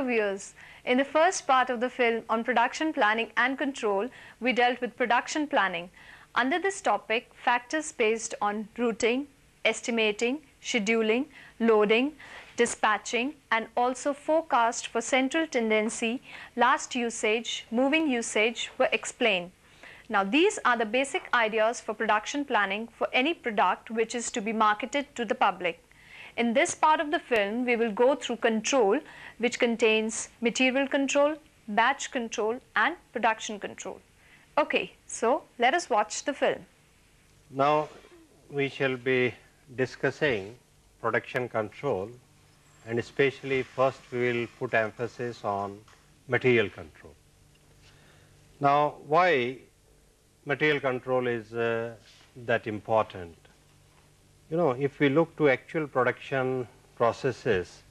viewers. In the first part of the film on production planning and control, we dealt with production planning. Under this topic, factors based on routing, estimating, scheduling, loading, dispatching, and also forecast for central tendency, last usage, moving usage were explained. Now, these are the basic ideas for production planning for any product which is to be marketed to the public. In this part of the film, we will go through control, which contains material control, batch control, and production control. Okay, so let us watch the film. Now, we shall be discussing production control, and especially first we will put emphasis on material control. Now, why material control is that important? You know, if we look to actual production processes,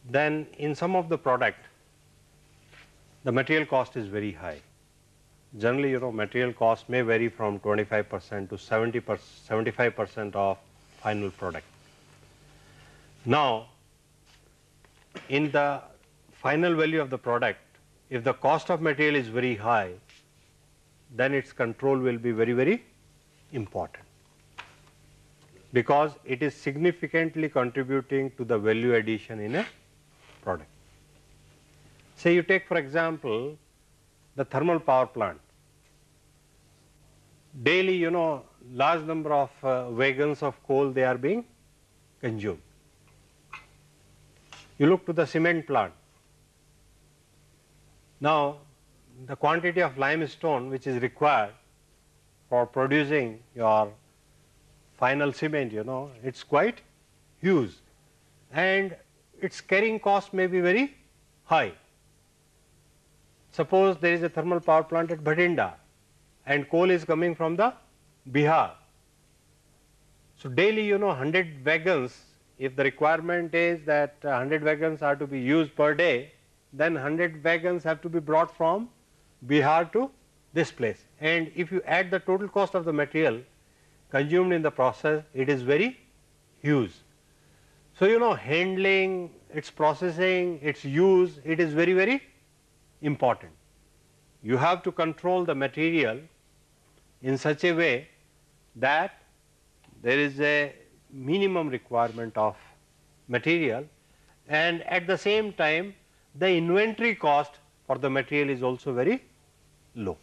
then in some of the product, the material cost is very high. Generally, you know, material cost may vary from 25% to 75% of final product. Now, in the final value of the product, if the cost of material is very high, then its control will be very, very important, because it is significantly contributing to the value addition in a product. Say you take, for example, the thermal power plant. Daily, you know, large number of wagons of coal, they are being consumed. You look to the cement plant. Now, the quantity of limestone which is required for producing your final cement, you know, it's quite huge, and its carrying cost may be very high. Suppose there is a thermal power plant at Bhatinda and coal is coming from the Bihar. So, daily, you know, 100 wagons, if the requirement is that 100 wagons are to be used per day, then 100 wagons have to be brought from Bihar to this place, and if you add the total cost of the material consumed in the process, it is very huge. So, you know, handling, its processing, its use, it is very, very important. You have to control the material in such a way that there is a minimum requirement of material, and at the same time the inventory cost for the material is also very low.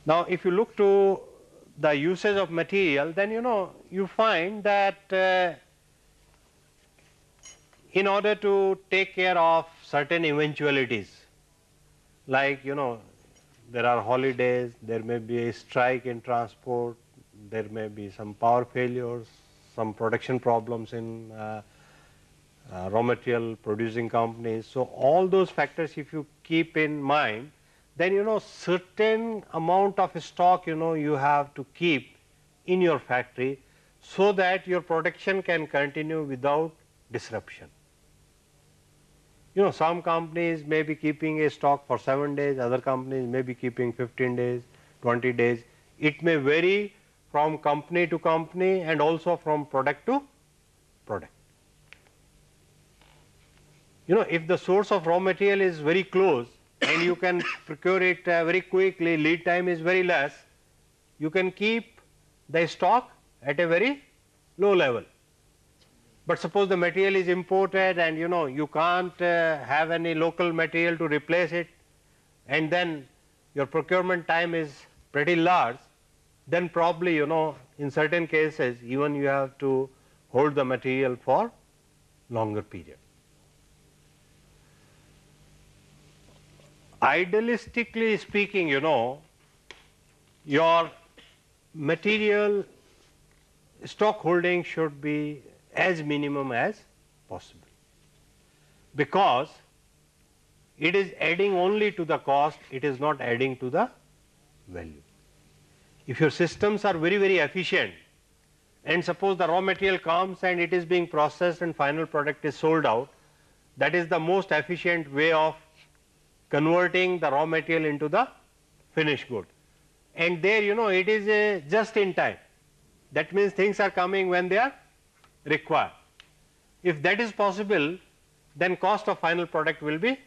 Now, if you look to the usage of material, then you know, you find that in order to take care of certain eventualities, like, you know, there are holidays, there may be a strike in transport, there may be some power failures, some production problems in raw material producing companies. So, all those factors if you keep in mind, then you know, certain amount of stock, you know, you have to keep in your factory so that your production can continue without disruption. You know, some companies may be keeping a stock for 7 days, other companies may be keeping 15 days, 20 days. It may vary from company to company and also from product to product. You know, if the source of raw material is very close and you can procure it very quickly, lead time is very less, you can keep the stock at a very low level. But suppose the material is imported and you know, you can't have any local material to replace it, and then your procurement time is pretty large, then probably, you know, in certain cases even you have to hold the material for longer period. Idealistically speaking, you know, your material stock holding should be as minimum as possible, because it is adding only to the cost, it is not adding to the value. If your systems are very, very efficient, and suppose the raw material comes and it is being processed and final product is sold out, that is the most efficient way of converting the raw material into the finished good. And there, you know, it is just in time. That means things are coming when they are required. If that is possible, then cost of final product will be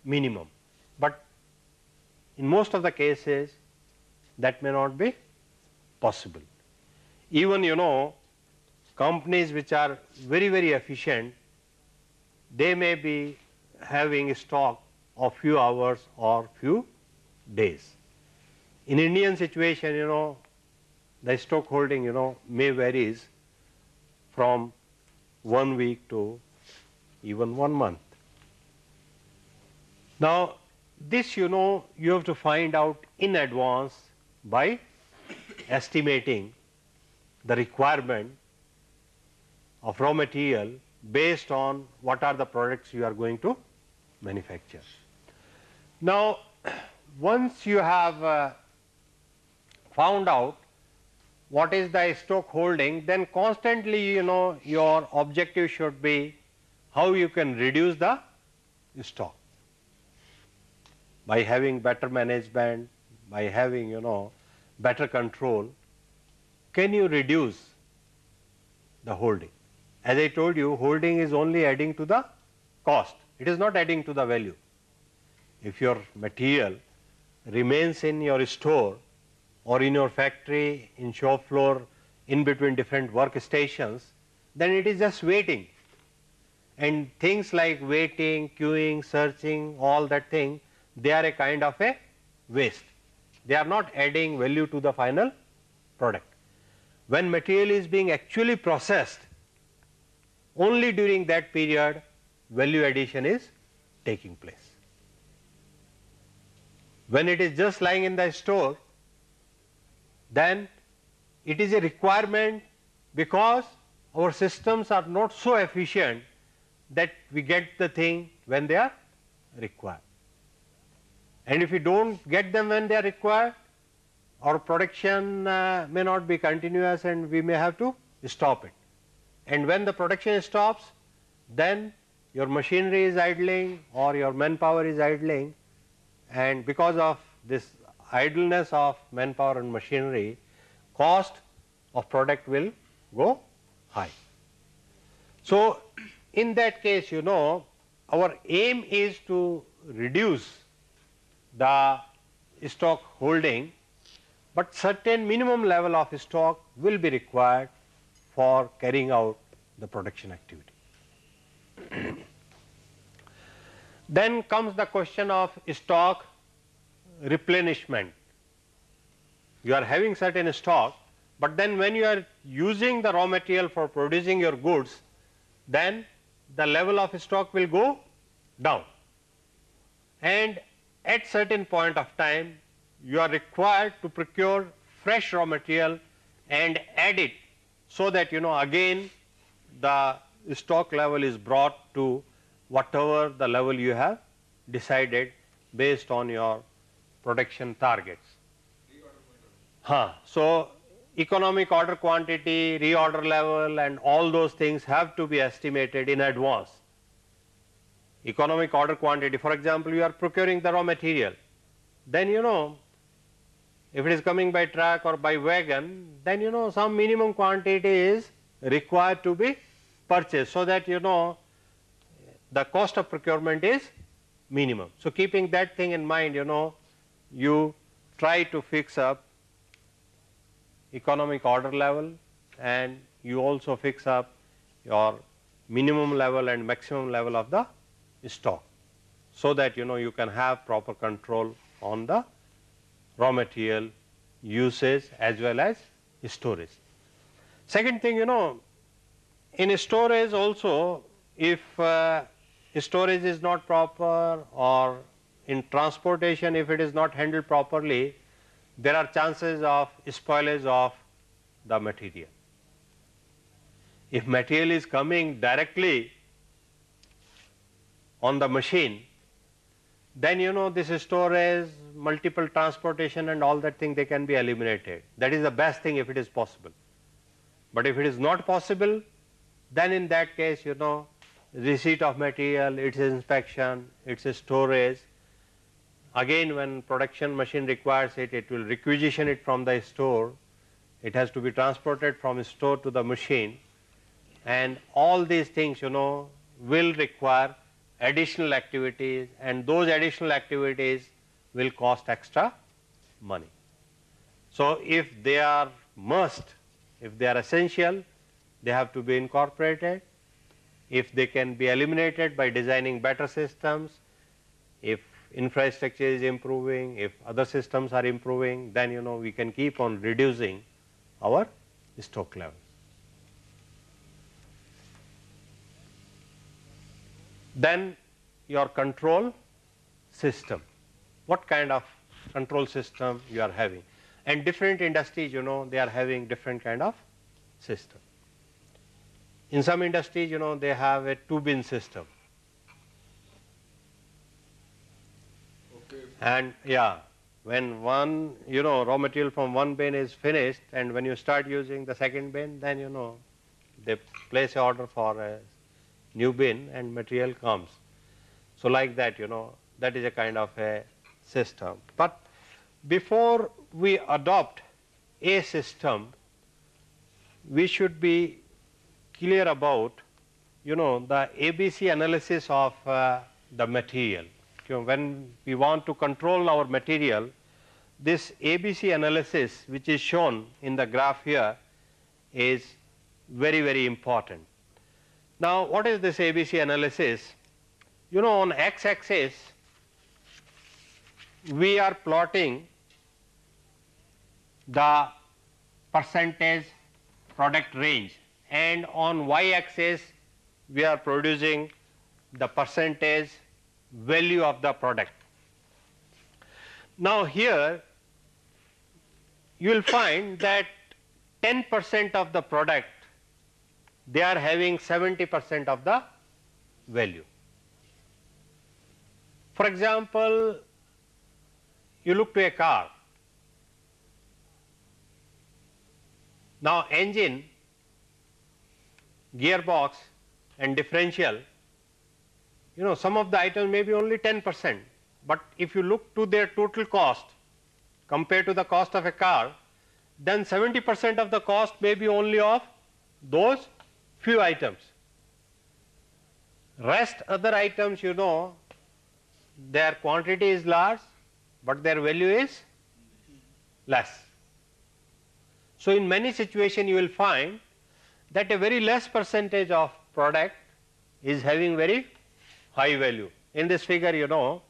minimum, but in most of the cases that may not be possible. Even companies which are very, very efficient, they may be having stock of few hours or few days. In Indian situation, the stock holding may varies from 1 week to even 1 month. Now this you have to find out in advance by estimating the requirement of raw material based on what are the products you are going to manufacture. Now once you have found out what is the stock holding, then constantly your objective should be how you can reduce the stock by having better management, by having better control. Can you reduce the holding? As I told you, holding is only adding to the cost, it is not adding to the value. If your material remains in your store or in your factory, in shop floor, in between different workstations, then it is just waiting, and things like waiting, queuing, searching, all that thing, they are a kind of a waste. They are not adding value to the final product. When material is being actually processed, only during that period value addition is taking place. When it is just lying in the store, then it is a requirement because our systems are not so efficient that we get the thing when they are required. And if we do not get them when they are required, our production may not be continuous and we may have to stop it. And when the production stops, then your machinery is idling or your manpower is idling, and because of this idleness of manpower and machinery, cost of product will go high. So in that case, our aim is to reduce the stock holding, but certain minimum level of stock will be required for carrying out the production activity. Then comes the question of stock replenishment. You are having certain stock, but then when you are using the raw material for producing your goods, then the level of stock will go down, and at certain point of time you are required to procure fresh raw material and add it, so that again the stock level is brought to whatever the level you have decided based on your production targets. So economic order quantity, reorder level, and all those things have to be estimated in advance. Economic order quantity, for example, you are procuring the raw material, then if it is coming by truck or by wagon, then some minimum quantity is required to be purchased, so that the cost of procurement is minimum. So keeping that thing in mind, you try to fix up economic order level, and you also fix up your minimum level and maximum level of the stock, so that you can have proper control on the raw material usage as well as storage. Second thing, in storage also, if storage is not proper, or in transportation if it is not handled properly, there are chances of spoilage of the material. If material is coming directly on the machine, then this storage, multiple transportation and all that thing, they can be eliminated. That is the best thing if it is possible. But if it is not possible, then in that case receipt of material, its inspection, its storage, again when production machine requires it, it will requisition it from the store, it has to be transported from store to the machine, and all these things, you know, will require additional activities, and those additional activities will cost extra money. So, if they are must, if they are essential, they have to be incorporated. If they can be eliminated by designing better systems, if infrastructure is improving, if other systems are improving, then you know we can keep on reducing our stock levels. Then your control system, what kind of control system you are having, and different industries, you know, they are having different kind of system. In some industries, you know, they have a 2-bin system. Okay. And yeah, when one, you know, raw material from one bin is finished, and when you start using the second bin, then you know they place an order for a new bin and material comes. So like that, you know, that is a kind of a system. But before we adopt a system, we should be clear about, you know, the ABC analysis of the material. You know, when we want to control our material, this ABC analysis, which is shown in the graph here, is very, very important. Now, what is this ABC analysis? You know, on x-axis, we are plotting the percentage product range, and on y-axis we are producing the percentage value of the product. Now here you will find that 10% of the product, they are having 70% of the value. For example, you look to a car. Now engine, gearbox and differential, you know, some of the items may be only 10%, but if you look to their total cost compared to the cost of a car, then 70% of the cost may be only of those few items. Rest other items, you know, their quantity is large, but their value is less. So in many situations you will find that a very less percentage of product is having very high value. In this figure, you know,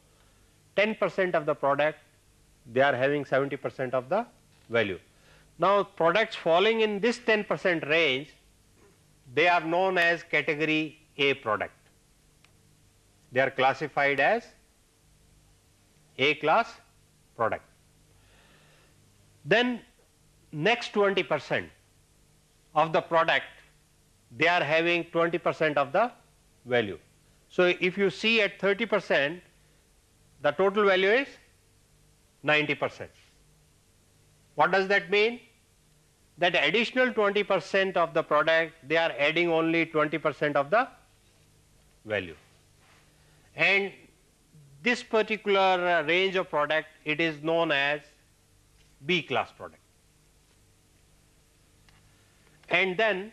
10% of the product, they are having 70% of the value. Now products falling in this 10% range, they are known as category A product. They are classified as A class product. Then next 20% of the product, they are having 20% of the value. So if you see at 30%, the total value is 90%. What does that mean? That additional 20% of the product, they are adding only 20% of the value. And this particular range of product, it is known as B class product. And then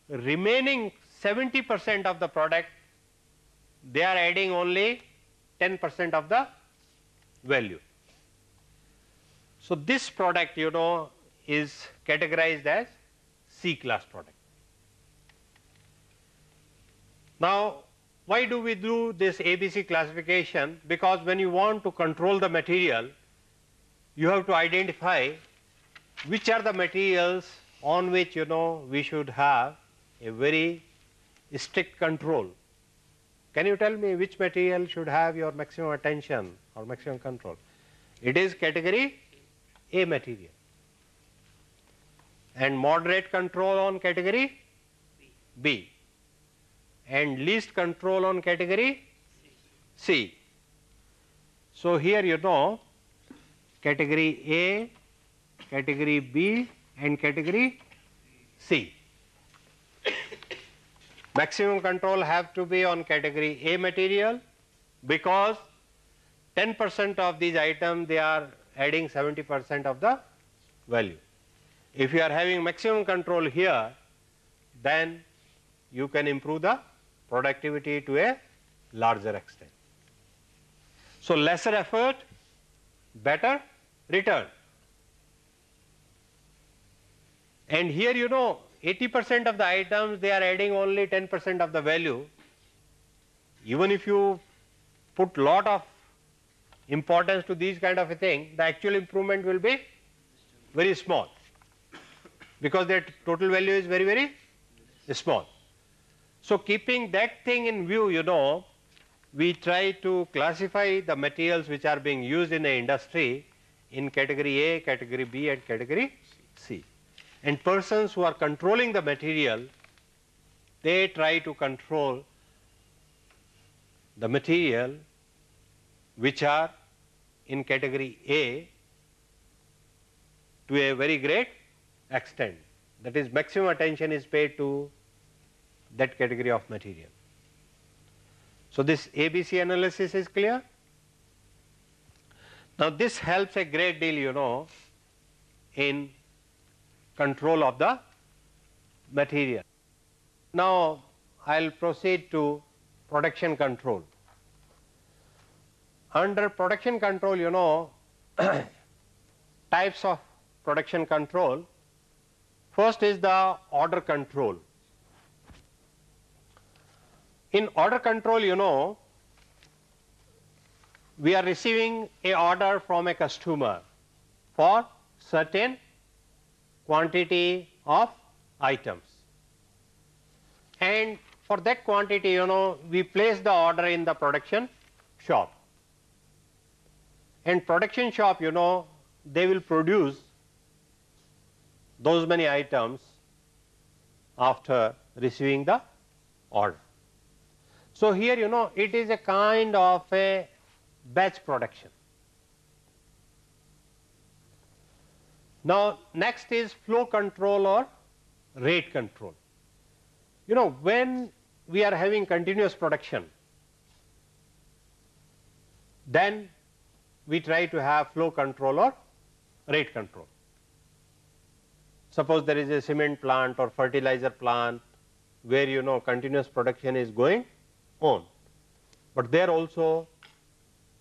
remaining 70% of the product, they are adding only 10% of the value. So this product, you know, is categorized as C class product. Now why do we do this ABC classification? Because when you want to control the material, you have to identify which are the materials on which, you know, we should have a very strict control. Can you tell me which material should have your maximum attention or maximum control? It is category A material. And moderate control on category B. And least control on category C. So here, you know, category A, category B and category C. Maximum control have to be on category A material, because 10% of these items, they are adding 70% of the value. If you are having maximum control here, then you can improve the productivity to a larger extent. So, lesser effort, better return. And here 80% of the items, they are adding only 10% of the value. Even if you put lot of importance to these kind of a thing, the actual improvement will be very small, because their total value is very, very small. So, keeping that thing in view, we try to classify the materials which are being used in the industry in category A, category B and category C. And persons who are controlling the material, they try to control the material which are in category A to a very great extent. That is, maximum attention is paid to that category of material. So, this ABC analysis is clear. Now, this helps a great deal in control of the material. Now, I will proceed to production control. Under production control, types of production control. First is the order control. In order control, we are receiving a order from a customer for certain quantity of items, and for that quantity, we place the order in the production shop, and production shop, they will produce those many items after receiving the order. So, here it is a kind of a batch production. Now, next is flow control or rate control. When we are having continuous production, then we try to have flow control or rate control. Suppose there is a cement plant or fertilizer plant where continuous production is going on, but there also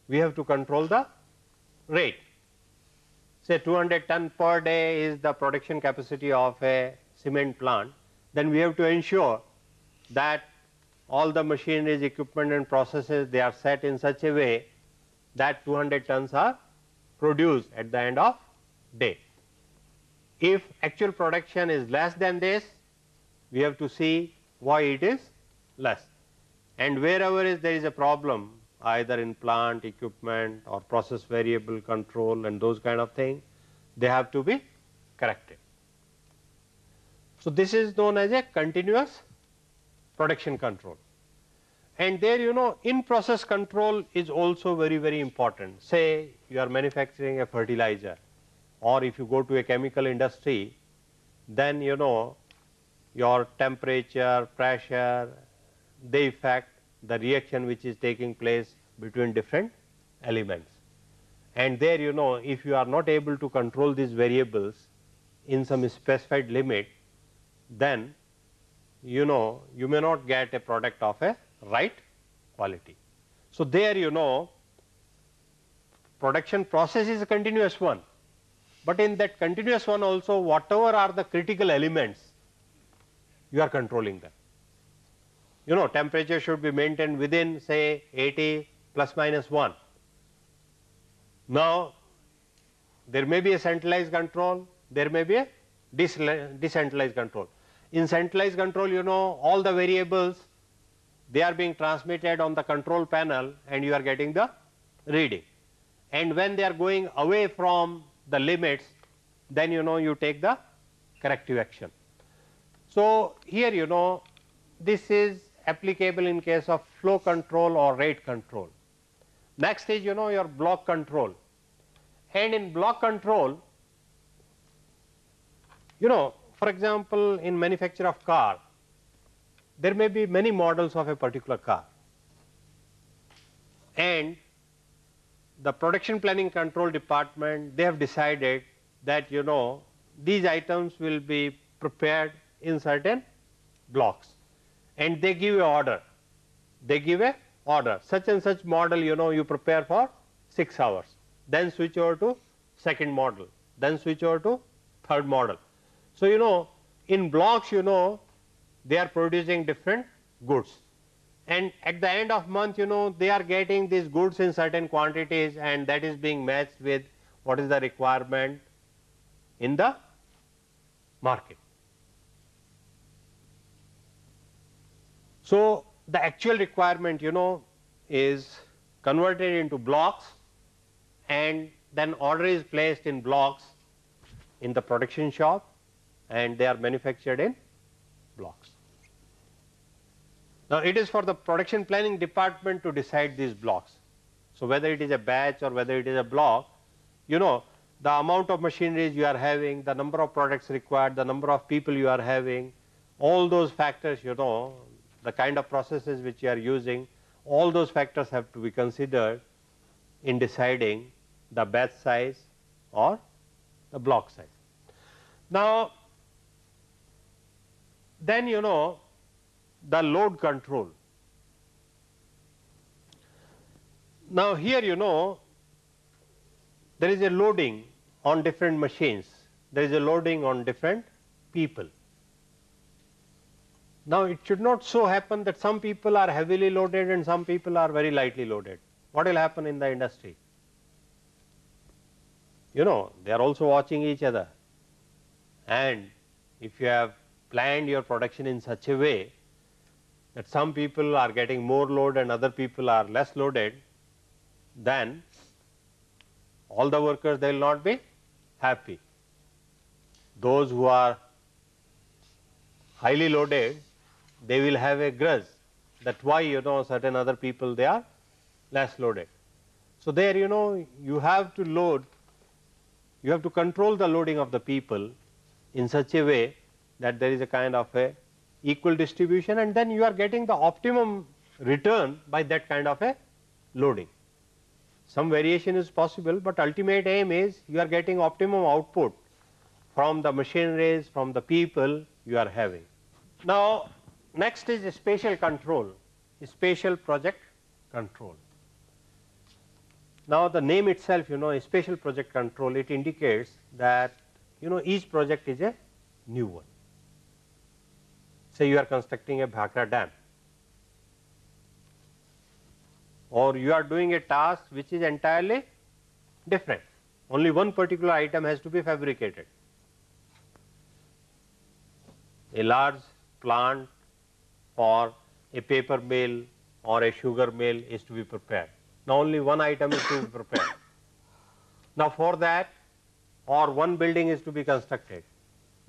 we have to control the rate. Say 200 ton per day is the production capacity of a cement plant, then we have to ensure that all the machineries, equipment and processes, they are set in such a way that 200 tons are produced at the end of day. If actual production is less than this, we have to see why it is less, and wherever there is a problem, either in plant, equipment or process variable control and those kind of things, they have to be corrected. So, this is known as a continuous production control. And there in process control is also very, very important. Say you are manufacturing a fertilizer, or if you go to a chemical industry, then your temperature, pressure, they affect the reaction which is taking place between different elements. And there if you are not able to control these variables in some specified limit, then you may not get a product of a right quality. So, there production process is a continuous one, but in that continuous one also, whatever are the critical elements, you are controlling them. Temperature should be maintained within say 80 plus minus 1. Now, there may be a centralized control, there may be a decentralized control. In centralized control, all the variables, they are being transmitted on the control panel and you are getting the reading. And when they are going away from the limits, then you take the corrective action. So, here this is applicable in case of flow control or rate control. Next is your block control, and in block control, for example, in manufacture of car, there may be many models of a particular car, and the production planning control department, they have decided that these items will be prepared in certain blocks, and they give a order. They give a order, such and such model, you prepare for 6 hours, then switch over to second model, then switch over to third model. So, in blocks, they are producing different goods, and at the end of month, they are getting these goods in certain quantities, and that is being matched with what is the requirement in the market. So, the actual requirement is converted into blocks, and then order is placed in blocks in the production shop, and they are manufactured in blocks. Now, it is for the production planning department to decide these blocks. So, whether it is a batch or whether it is a block, the amount of machineries you are having, the number of products required, the number of people you are having, all those factors, the kind of processes which you are using, all those factors have to be considered in deciding the batch size or the block size. Now, then the load control. Now, here there is a loading on different machines, there is a loading on different people. Now, it should not so happen that some people are heavily loaded and some people are very lightly loaded. What will happen in the industry? They are also watching each other, and if you have planned your production in such a way that some people are getting more load and other people are less loaded, then all the workers, they will not be happy. Those who are highly loaded, they will have a grudge that why certain other people, they are less loaded. So, there you have to load, you have to control the loading of the people in such a way that there is a kind of a equal distribution, and then you are getting the optimum return by that kind of a loading. Some variation is possible, but ultimate aim is you are getting optimum output from the machineries, from the people you are having. Now, next is spatial control, spatial project control. Now, the name itself, spatial project control, it indicates that each project is a new one. Say you are constructing a Bhakra dam, or you are doing a task which is entirely different, only one particular item has to be fabricated. A large plant for a paper mill or a sugar mill is to be prepared. Now, only one item is to be prepared. Now, for that, or one building is to be constructed.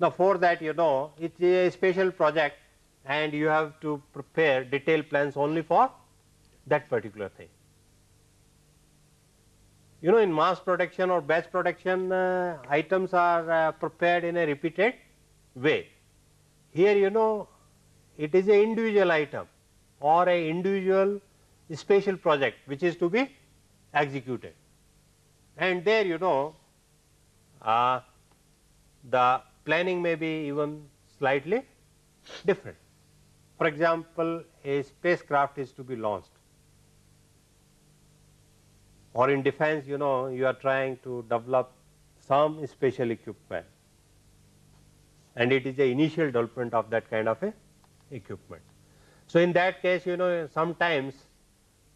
Now, for that, it is a special project, and you have to prepare detailed plans only for that particular thing. In mass production or batch production, items are prepared in a repeated way. Here, it is an individual item or a individual special project which is to be executed, and there the planning may be even slightly different. For example, a spacecraft is to be launched, or in defense, you are trying to develop some special equipment, and it is the initial development of that kind of a equipment. So, in that case, sometimes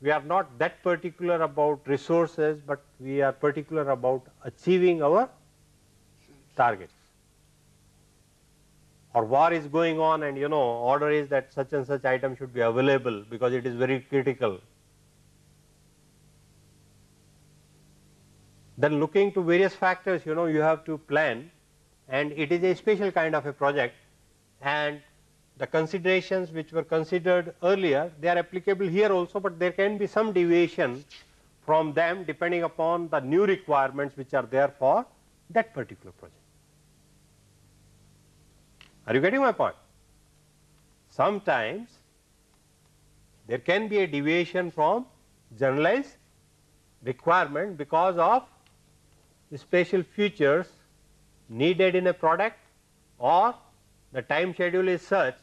we are not that particular about resources, but we are particular about achieving our targets. Or war is going on, and order is that such and such item should be available because it is very critical. Then looking to various factors, you have to plan, and it is a special kind of a project, and the considerations which were considered earlier, they are applicable here also, but there can be some deviation from them depending upon the new requirements which are there for that particular project. Are you getting my point? Sometimes there can be a deviation from generalized requirement because of special features needed in a product, or the time schedule is such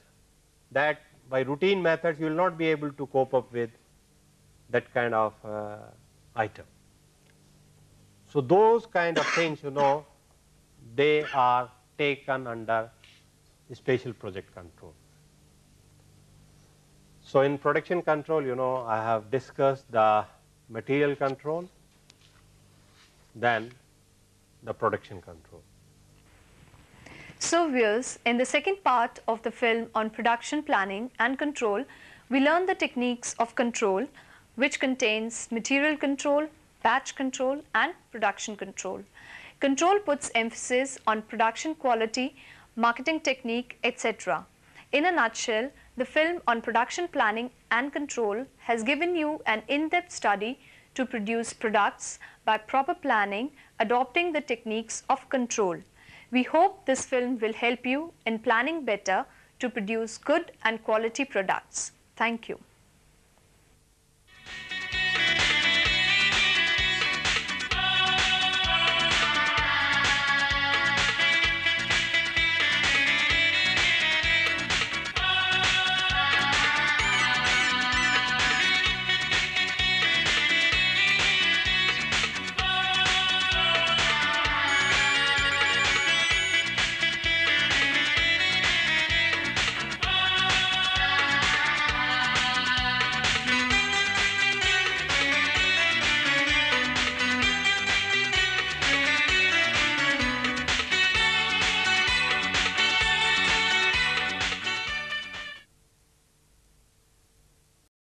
that by routine methods you will not be able to cope up with that kind of item. So, those kind of things they are taken under spatial project control. So, in production control I have discussed the material control, then the production control. So viewers, in the second part of the film on production planning and control, we learn the techniques of control, which contains material control, batch control and production control. Control puts emphasis on production quality, marketing technique, etc. In a nutshell, the film on production planning and control has given you an in-depth study to produce products by proper planning, adopting the techniques of control. We hope this film will help you in planning better to produce good and quality products. Thank you.